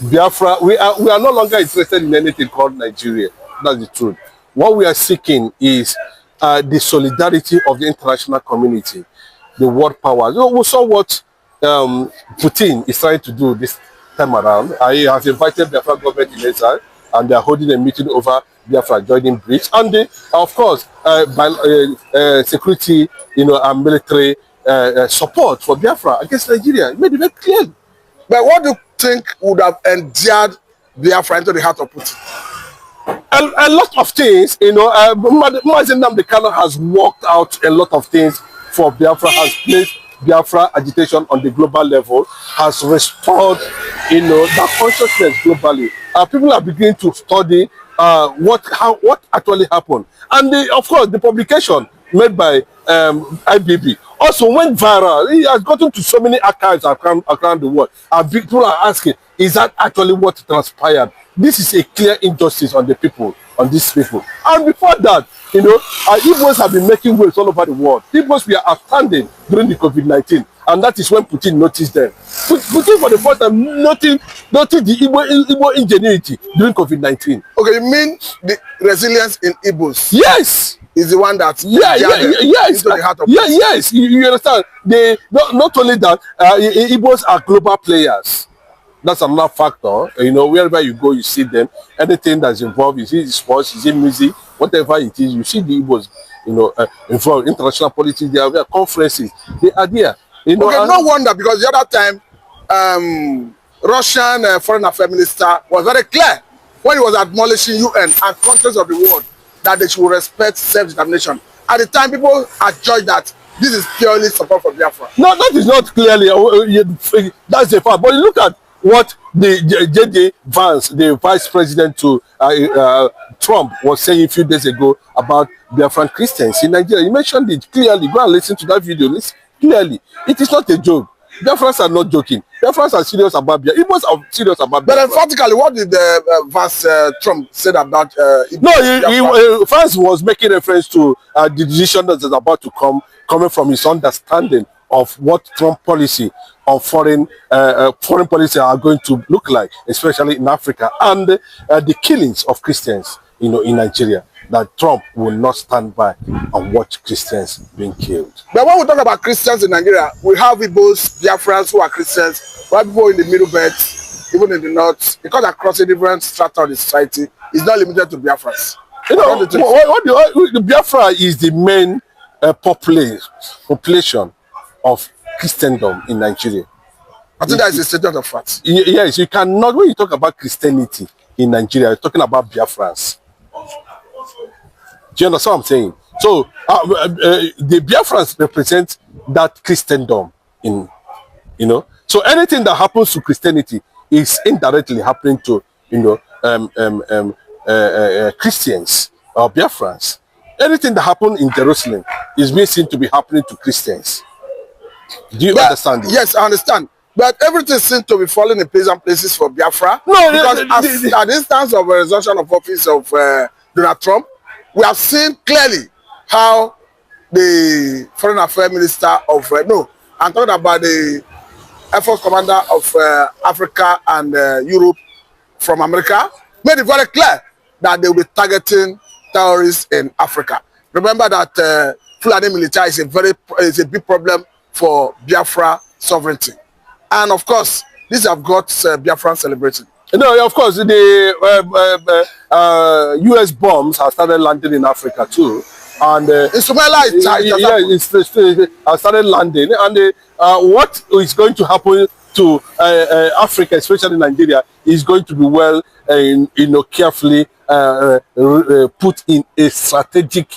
Biafra, we are no longer interested in anything called Nigeria. That's the truth. What we are seeking is the solidarity of the international community, the world powers. We saw what Putin is trying to do this time around. He has invited the Biafra government in exile, and they are holding a meeting over Biafra joining bridge, and of course, security, and military support for Biafra against Nigeria. It made it very clear. But what do you think would have endeared Biafra into the heart of Putin? A lot of things, nnamdikanu has worked out a lot of things for Biafra, has placed Biafra agitation on the global level, has restored, that consciousness globally. People are beginning to study what actually happened, and of course the publication made by IBB also went viral. It has gotten to so many archives around the world, and people are asking, is that actually what transpired? This is a clear injustice on the people, on these people. And before that, our Igbos have been making waves all over the world. Igbos were outstanding during the COVID-19, and that is when Putin noticed them. Putin, for the first time, noticed the Igbo ingenuity during COVID-19. Okay, you mean the resilience in Igbos? Yes. Is the one that yes, into the heart of yes. You understand? They not only that, Igbos are global players. That's another factor. Wherever you go, you see them. Anything that's involved, you see sports, you see music, whatever it is, you see the Igbos, involved. International politics, they are conferences, they are there. Okay, no wonder, because the other time, Russian foreign affairs minister was very clear when he was admonishing UN and countries of the world that they should respect self-determination. At the time, people are judged that this is purely support for Biafra. No, that is not clearly. That's the fact. But look at what the J.D. Vance, the vice president to Trump, was saying a few days ago about Biafran Christians in Nigeria. He mentioned it clearly. Go and listen to that video. Listen clearly. It is not a joke. Biafrans are not joking. Biafrans are serious about Biafra. Igbos are serious about Biafra. But emphatically, what did Vance Trump said about Vance was making reference to the decision that is about to coming from his understanding of what Trump policy on foreign policy are going to look like, especially in Africa, and the killings of Christians, in Nigeria. That Trump will not stand by and watch Christians being killed. But when we talk about Christians in Nigeria, we have Igbos, Biafrans who are Christians, we have people in the middle belt, even in the north, because across a different strata of the society, it's not limited to Biafrans. The Biafra is the main population of Christendom in Nigeria. I think that is a statement of fact. Yes, you cannot, when you talk about Christianity in Nigeria, you're talking about Biafrans. Do you understand what I'm saying? So the Biafrans represent that Christendom So anything that happens to Christianity is indirectly happening to Christians or Biafrans. Anything that happened in Jerusalem is being seen to be happening to Christians. Do you understand it? Yes, I understand. But everything seems to be falling in pleasant places for Biafra. No, because at the instance of a resumption of office of Donald Trump, we have seen clearly how the foreign affairs minister of I'm talking about the Air Force commander of Africa and Europe from America, made it very clear that they will be targeting terrorists in Africa. Remember that Fulani military is a big problem for Biafra sovereignty, and of course, these have got Biafran celebrating. No, of course, the U.S. bombs have started landing in Africa too, and in Somalia, it started landing. And what is going to happen to Africa, especially Nigeria, is going to be well, carefully put in a strategic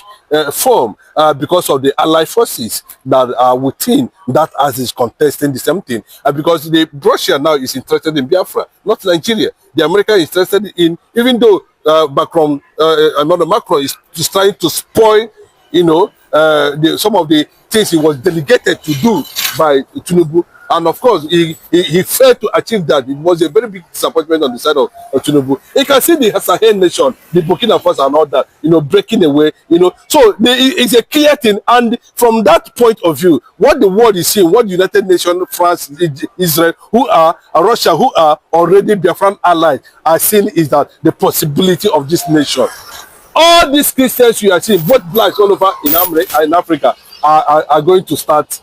form because of the allied forces that are within that as is contesting the same thing. Because Russia now is interested in Biafra, not Nigeria. The America is interested in, even though Macron is trying to spoil, some of the things he was delegated to do by Tinubu. And of course, he failed to achieve that. It was a very big disappointment on the side of Tinubu. You can see the Sahel nation, the Burkina Faso and all that, breaking away, So it's a clear thing. And from that point of view, what the world is seeing, what the United Nations, France, Israel, Russia, who are already Biafran allies, are seeing is that the possibility of this nation. All these Christians you are seeing, both blacks all over in Africa, are going to start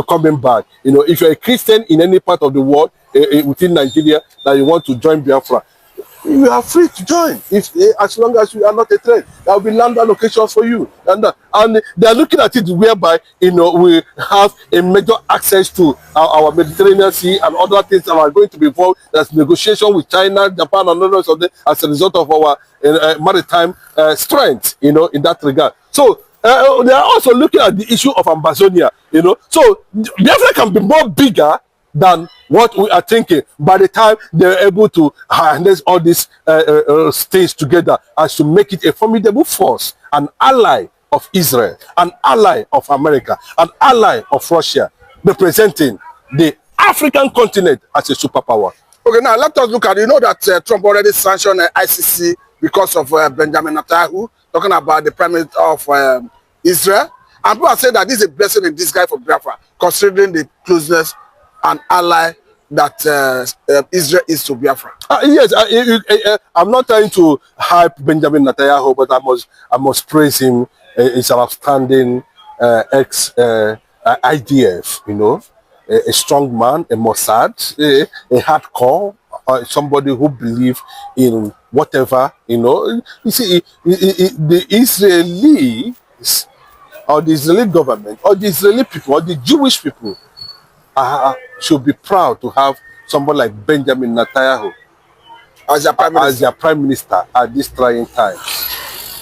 coming back. If you're a Christian in any part of the world, within Nigeria, that you want to join Biafra, you are free to join. As long as you are not a threat, there will be land allocations for you. And they are looking at it whereby, we have a major access to our Mediterranean Sea and other things that are going to be involved. There's negotiation with China, Japan, and others of them as a result of our maritime strength, in that regard. So, they are also looking at the issue of Amazonia, So, Biafra can be more bigger than what we are thinking by the time they're able to harness all these things together as to make it a formidable force, an ally of Israel, an ally of America, an ally of Russia, representing the African continent as a superpower. Okay, now let us look at, that Trump already sanctioned ICC because of Benjamin Netanyahu, talking about the Prime Minister of Israel. And people are saying that this is a blessing in disguise for Biafra, considering the closeness and ally that Israel is to Biafra. Yes, I'm not trying to hype Benjamin Netanyahu, but I must praise him. He's an outstanding ex-IDF, a strong man, a Mossad, a hardcore, somebody who believes in whatever, You see, the Israelis, or the Israeli government, or the Israeli people, or the Jewish people should be proud to have someone like Benjamin Netanyahu as their Prime Minister at this trying time.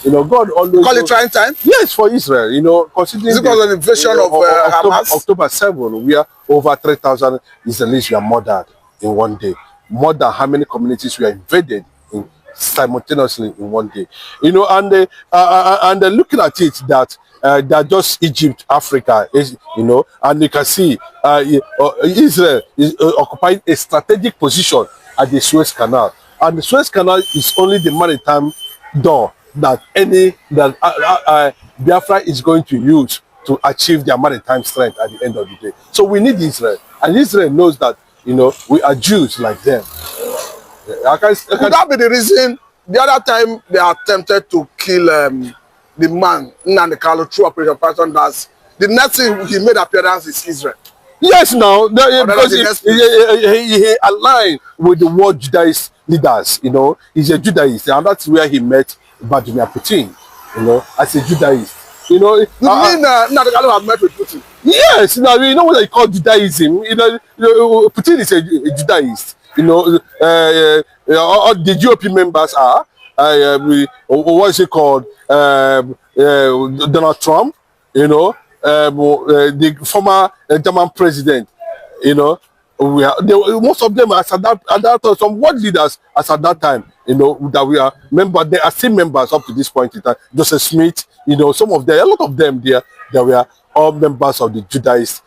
God always call it trying time. Yes, for Israel. Considering because of the invasion of Hamas. October 7, where over 3,000 Israelis were murdered in one day. More than how many communities were invaded simultaneously in one day. And they're looking at it that they're just Egypt, Africa, and you can see Israel is occupying a strategic position at the Suez Canal. And the Suez Canal is only the maritime door that Biafra is going to use to achieve their maritime strength at the end of the day. So we need Israel. And Israel knows that, we are Jews like them. Could that be the reason the other time they attempted to kill the man, nnamdikanu, through Operation Python? The next thing he made appearance is Israel. Yes, now, because he aligned with the world Judaist leaders, he's a Judaist, and that's where he met Vladimir Putin, as a Judaist. You mean nnamdikanu have met with Putin? Yes, now you know what they call Judaism. Putin is a Judaist. All the GOP members are. What is it called? Donald Trump. The former German president. Most of them are at that time, some world leaders as at that time, that we are members. They are still members up to this point in time. Joseph Smith, some of them, a lot of them there, they were all members of the Judaist,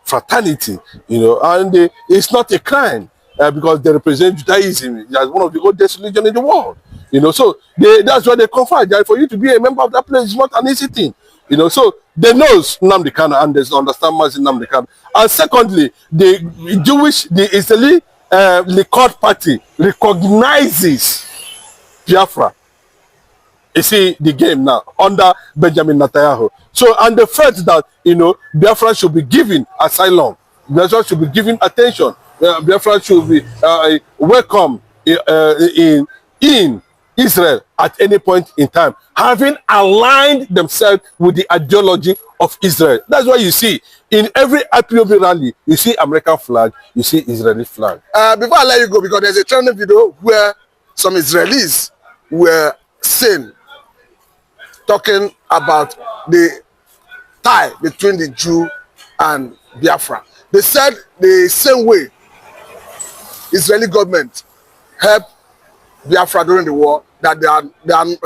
fraternity, and it's not a crime because they represent Judaism as one of the oldest religions in the world, So that's why they confide that for you to be a member of that place is not an easy thing, So they know nnamdikanu and they understand nnamdikanu. And secondly, the Israeli Likud party recognizes Biafra. You see the game now under Benjamin Netanyahu. So, and the fact that Biafra should be given asylum, Biafra should be given attention, Biafra should be welcome in Israel at any point in time, having aligned themselves with the ideology of Israel. That's why you see in every IPOB rally, you see American flag, you see Israeli flag. Before I let you go, because there's a trending video where some Israelis were seen talking about the tie between the Jew and Biafra. They said the same way Israeli government helped Biafra during the war, that they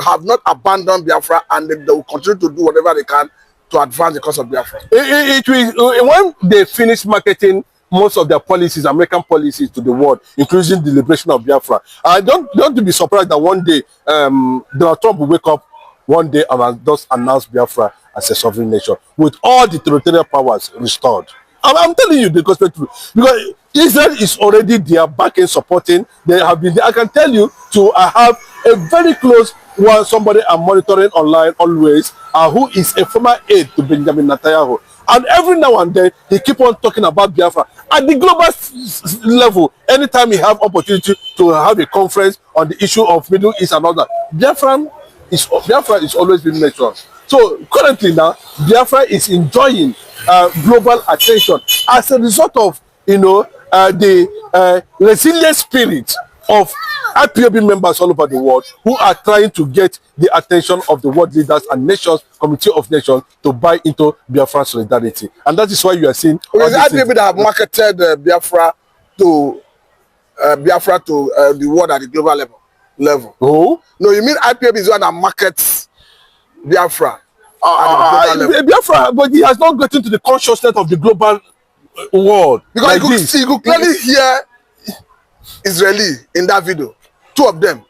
have not abandoned Biafra, and they will continue to do whatever they can to advance the cause of Biafra? It will, when they finish marketing most of their policies, American policies, to the world, including the liberation of Biafra, I don't be surprised that one day Donald Trump will wake up one day and just announce Biafra as a sovereign nation with all the territorial powers restored. I'm telling you the gospel truth, because Israel is already there backing, supporting. They have been there. I can tell you I have a very close one, somebody I'm monitoring online always, who is a former aide to Benjamin Netanyahu. And every now and then, he keep on talking about Biafra. At the global level, anytime he have opportunity to have a conference on the issue of Middle East and all that, Biafra is always been mentioned. So currently now, Biafra is enjoying global attention as a result of, the resilient spirit of IPOB members all over the world who are trying to get the attention of the world leaders and nations, Committee of Nations, to buy into Biafra solidarity. And that is why you are seeing... Okay, the IPOB that have marketed Biafra to the world at the global level. Oh? No, you mean IPOB is the one that markets Biafra at the global level? Biafra, but he has not gotten to the consciousness of the global world. Because like you could clearly hear Israeli in that video, two of them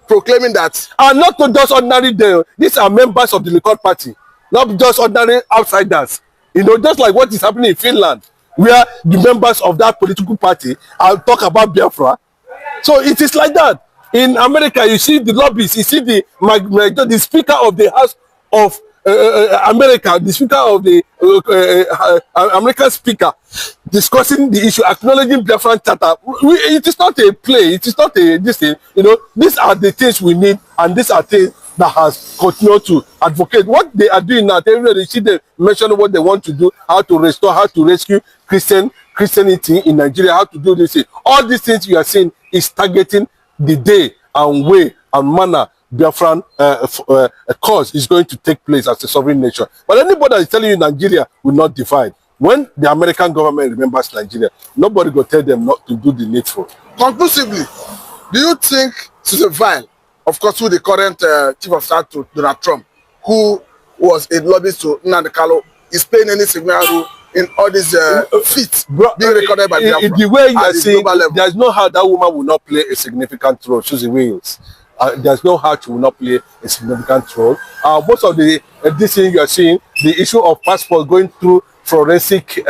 proclaiming that. And not just ordinary, these are members of the Likud party, not just ordinary outsiders. Just like what is happening in Finland, where the members of that political party talk about Biafra. So it is like that. In America, you see the lobbyists, you see the Speaker of the House of America, the Speaker of the American Speaker, discussing the issue, acknowledging Biafran Charter. It is not a play. It is not this thing. These are the things we need, and these are things that has continued to advocate. What they are doing now, everybody see them mention what they want to do, how to restore, how to rescue Christianity in Nigeria, how to do this thing. All these things you are seeing is targeting the day and way and manner Biafran cause is going to take place as a sovereign nation. But anybody that is telling you Nigeria will not divide, when the American government remembers Nigeria, nobody will tell them not to do the needful. Conclusively, do you think Susan Vile, of course, who the current chief of staff to Donald Trump, who was a lobbyist to nnamdikanu, is playing any significant role in all these feats being recorded by Biafra? The way you are saying, there's no how that woman will not play a significant role, Susie Wales. There's no how she will not play a significant role. Most of this thing you are seeing, the issue of passport going through forensic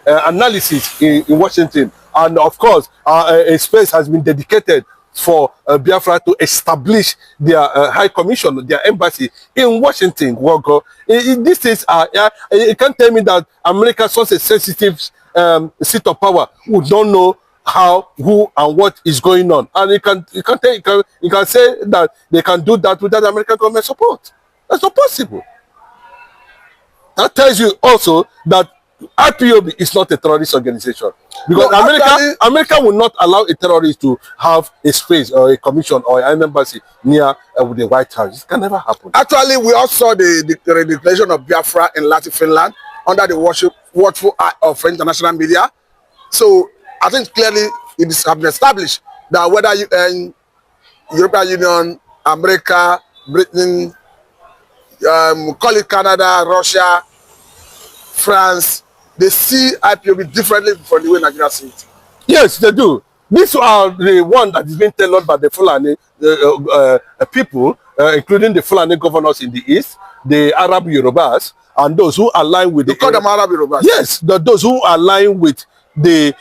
analysis in Washington. And of course, a space has been dedicated for Biafra to establish their high commission, their embassy in Washington. These things are, you can't tell me that America is such a sensitive seat of power who don't know how, who, and what is going on. And you can say that they can do that without American government support. That's not possible. That tells you also that IPOB is not a terrorist organization. Because America will not allow a terrorist to have a space or a commission or an embassy near with the White House. It can never happen. Actually, we also saw the declaration of Biafra in Latin Finland under the watchful eye of international media. So I think clearly it has been established that whether UN, European Union, America, Britain, call it Canada, Russia, France, they see IPOB differently from the way Nigeria sees it. Yes, they do. These are the one that is being tailored by the Fulani people, including the Fulani governors in the east, the Arab Yorubas, and those who align with you call them Arab Yorubas? Yes, those who align with the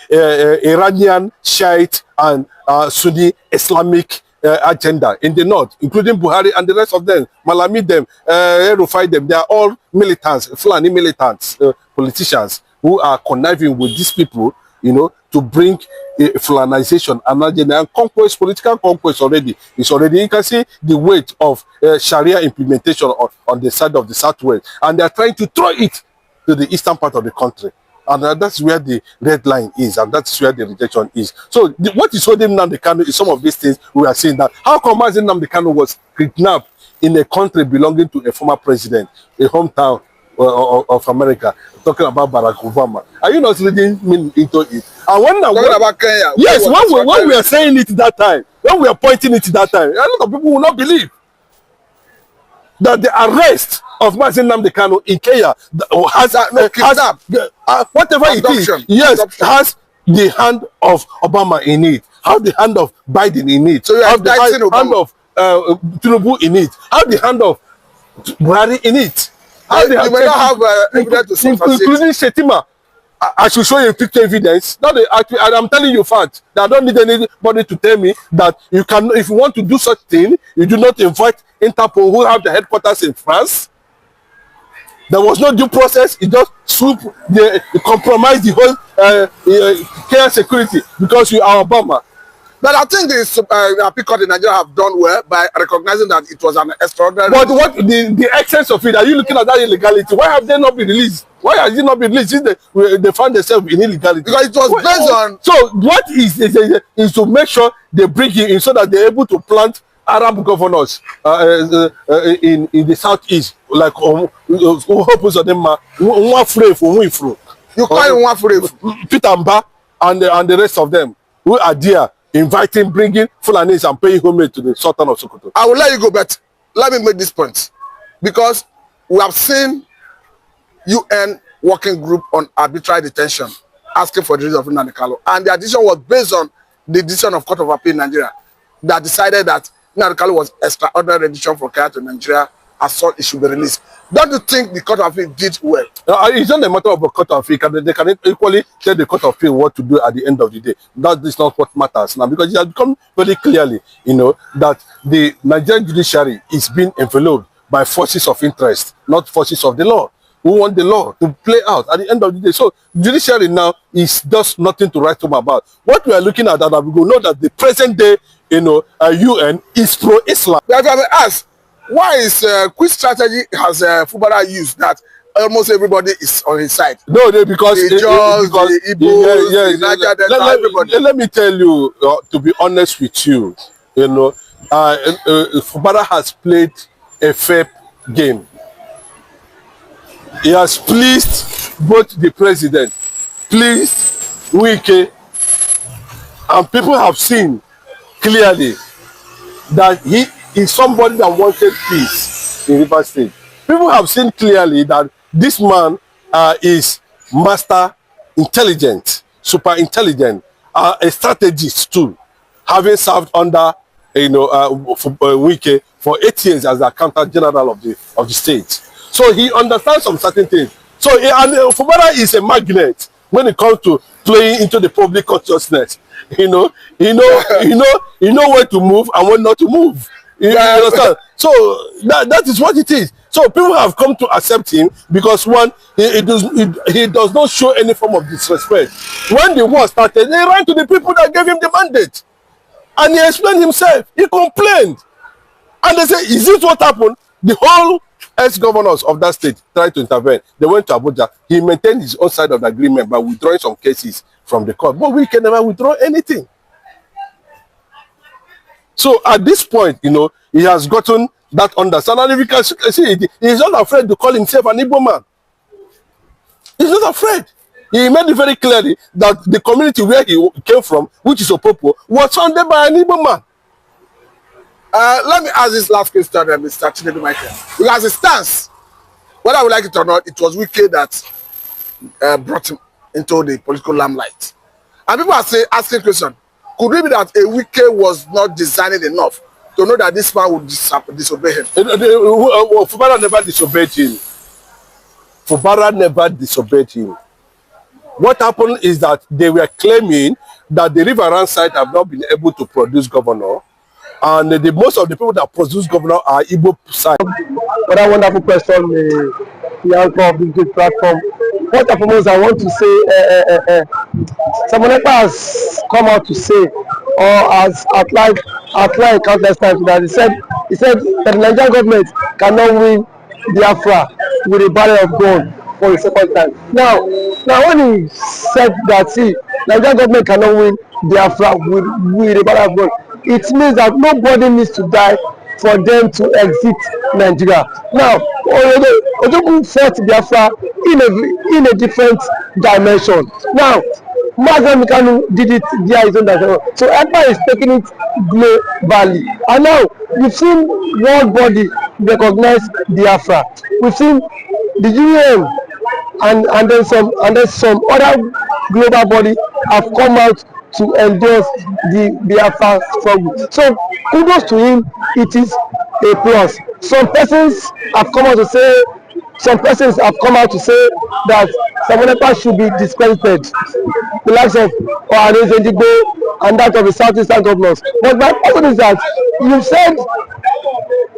Iranian, Shiite, and Sunni Islamic agenda in the north, including Buhari and the rest of them, Malami them, Rufai them. They are all militants, Fulani militants, politicians who are conniving with these people, to bring Fulanization and agenda and conquest, political conquest already. It's already, you can see the weight of Sharia implementation on the side of the southwest, and they are trying to throw it to the eastern part of the country. And that's where the red line is, and that's where the rejection is. So what is holding nnamdikanu is some of these things we are seeing. That how come nnamdikanu was kidnapped in a country belonging to a former president, a hometown of America, talking about Barack Obama? Are you not leading me into it? And when about Kenya, yes, when we are saying it that time, when we are pointing it that time, a lot of people will not believe. that the arrest of nnamdikanu in Kenya has whatever abduction. it is, yes, has the hand of Obama in it, has the hand of Biden in it, so you have the hand of Tinubu in it, have the hand of Buhari in it. You may not have evidence to including Shetima. I should show you picture evidence. I'm telling you facts. I don't need anybody to tell me that you can. If you want to do such thing, you do not invite Interpol, who have the headquarters in France. There was no due process. It just compromised the whole care security because you are Obama. But I think the Court in Nigeria have done well by recognizing that it was an extraordinary. But what the essence of it? Are you looking at that illegality? Why have they not been released? Why has it not been released? Since they found themselves in illegality. Because it was based on. So what is to make sure they bring him in so that they're able to plant Arab governors in the southeast, like you call him Peter Mba and the rest of them who are there inviting, bringing Fulanis and paying homage to the Sultan of Sokoto. I will let you go, but let me make this point, because we have seen UN working group on arbitrary detention asking for the release of Nnamdi Kanu, and the decision was based on the decision of Court of Appeal in Nigeria that decided that Nnamdi Kanu was extraordinary rendition from Kenya to Nigeria, as such it should be released. Don't you think the Court of Appeal did well? It's not a matter of a Court of Appeal. They can equally tell the Court of Appeal what to do at the end of the day. That is not what matters now, because it has become very clearly, that the Nigerian judiciary is being enveloped by forces of interest, not forces of the law, who want the law to play out at the end of the day. So judiciary now is just nothing to write home about. What we are looking at, that we will know that the present day, UN is pro-Islam. But I may ask, why is which strategy has Fubara used that almost everybody is on his side? No, because the Igbos, the Niger Delta, everybody. Let me tell you, to be honest with you, Fubara has played a fair game. He has pleased both the president, pleased Wike, and people have seen clearly that he is somebody that wanted peace in Rivers State. People have seen clearly that this man is master intelligent, super intelligent, a strategist too, having served under Wike for 8 years as the accountant general of the state. So he understands some certain things. So Fubara is a magnet when it comes to playing into the public consciousness. He know where to move and when not to move. You understand? So that is what it is. So people have come to accept him because one, he does not show any form of disrespect. When the war started, they ran to the people that gave him the mandate, and he explained himself. He complained, and they said, "Is this what happened?" The whole ex-governors of that state tried to intervene. They went to Abuja. He maintained his own side of the agreement by withdrawing some cases from the court, but we can never withdraw anything. So at this point, he has gotten that understanding. And if you can see, he's not afraid to call himself an Igbo man. He's not afraid. He made it very clearly that the community where he came from, which is Opopo, was founded by an Igbo man. Let me ask this last question, Mr. Chinedu Michael. Because it stands, whether I would like it or not, it was Wike that brought him into the political limelight. And people are asking question, could it be that a Wike was not designing enough to know that this man would disobey him? Fubara never disobeyed him. Fubara never disobeyed him. What happened is that they were claiming that the Riverine side have not been able to produce governor, and most of the people that produce governor are Igbo side. What a wonderful question, the anchor of this good platform. First and foremost, I want to say, someone has come out to say, or has outlined countless times, that he said that the Nigerian government cannot win Biafra with a barrel of gold for the second time. Now when he said that, see, Nigerian government cannot win Biafra with a barrel of gold, it means that nobody needs to die for them to exit Nigeria. Now, Ojoku fought Biafra in a different dimension. Now, nnamdikanu did it via his own dimension. So Empire is taking it globally. And now, you've seen world body recognize Biafra. We've seen the UN and then some other global body have come out to endorse the Biafra struggle. So kudos to him. It is a plus. Some persons have come out to say that Samonepa should be discredited, the likes of Ohanes Edigbo and that of the southeastern governors. But my question is that you said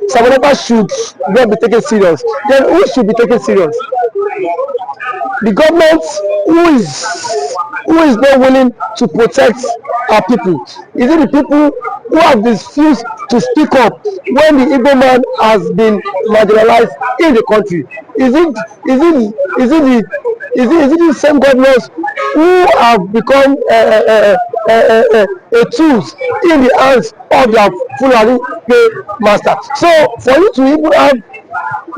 Samonepa should not be taken serious. Then who should be taken serious? The government who is not willing to protect our people? Is it the people who have refused to speak up when the Igbo man has been marginalized in the country? Is it the same governors who have become a tools in the hands of their Fulani master? So for you to even have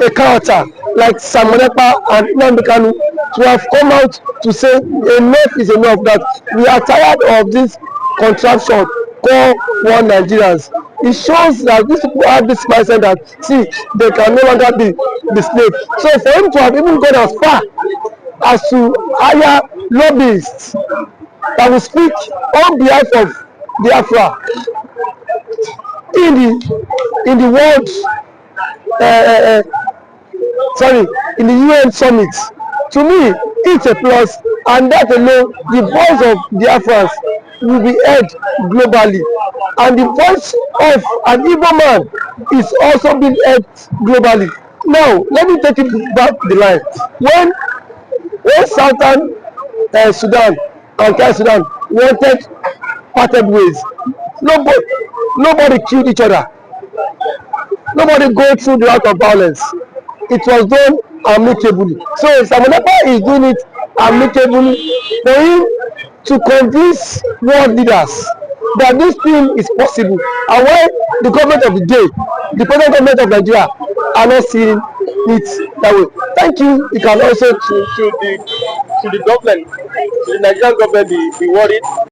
a character like Samonepa and nnamdikanu to have come out to say enough is enough, that we are tired of this contraption called one Nigerians. It shows that these people have this mindset that see they can no longer be the slave. So for him to have even gone as far as to hire lobbyists that will speak on behalf of Biafra in the world in the UN summit, to me it's a plus, and that alone the voice of Biafrans will be heard globally, and the voice of an Igbo man is also being heard globally. Now let me take it back the line. When Southern Sudan and South Sudan wanted parted ways, nobody killed each other. Nobody go through the route of violence. It was done amicably. So Samonepa is doing it amicably for him to convince world leaders that this thing is possible. And when the government of the day, the present government of Nigeria, are not seeing it that way. Thank you. You can also to the government, to the Nigerian government be worried.